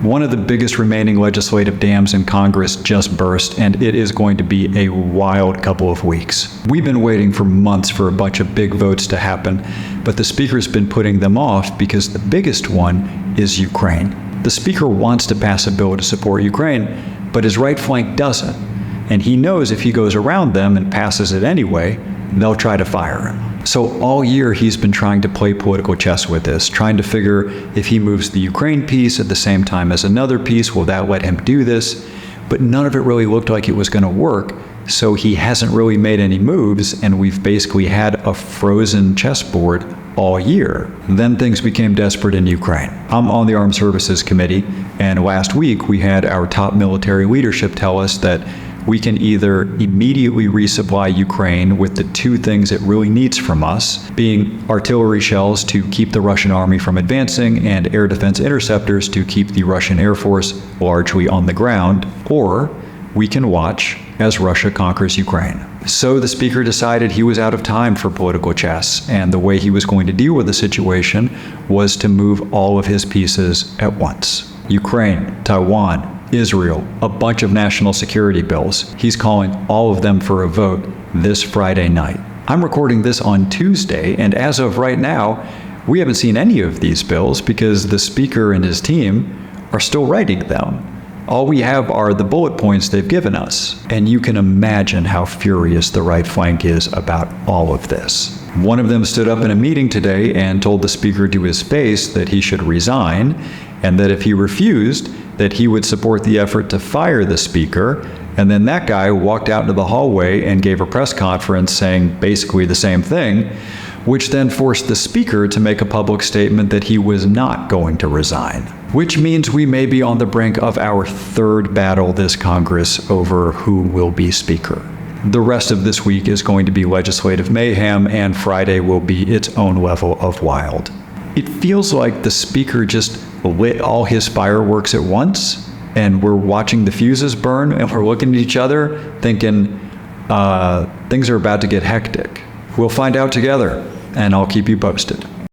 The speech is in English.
One of the biggest remaining legislative dams in Congress just burst, and it is going to be a wild couple of weeks. We've been waiting for months for a bunch of big votes to happen, but the Speaker's been putting them off because the biggest one is Ukraine. The Speaker wants to pass a bill to support Ukraine, but his right flank doesn't. And he knows if he goes around them and passes it anyway, they'll try to fire him. So all year he's been trying to play political chess with this, trying to figure if he moves the Ukraine piece at the same time as another piece, will that let him do this? But none of it really looked like it was going to work, so he hasn't really made any moves, and we've basically had a frozen chessboard all year. Then things became desperate in Ukraine. I'm on the Armed Services Committee, and last week we had our top military leadership tell us that we can either immediately resupply Ukraine with the two things it really needs from us, being artillery shells to keep the Russian army from advancing and air defense interceptors to keep the Russian Air Force largely on the ground, or we can watch as Russia conquers Ukraine. So the Speaker decided he was out of time for political chess, and the way he was going to deal with the situation was to move all of his pieces at once. Ukraine, Taiwan, Israel, a bunch of national security bills. He's calling all of them for a vote this Friday night. I'm recording this on Tuesday, and as of right now, we haven't seen any of these bills because the Speaker and his team are still writing them. All we have are the bullet points they've given us, and you can imagine how furious the right flank is about all of this. One of them stood up in a meeting today and told the Speaker to his face that he should resign, and that if he refused, that he would support the effort to fire the Speaker. And then that guy walked out into the hallway and gave a press conference saying basically the same thing, which then forced the Speaker to make a public statement that he was not going to resign. Which means we may be on the brink of our third battle this Congress over who will be Speaker. The rest of this week is going to be legislative mayhem, and Friday will be its own level of wild. It feels like the Speaker just lit all his fireworks at once, and we're watching the fuses burn, and we're looking at each other thinking, things are about to get hectic. We'll find out together, and I'll keep you posted.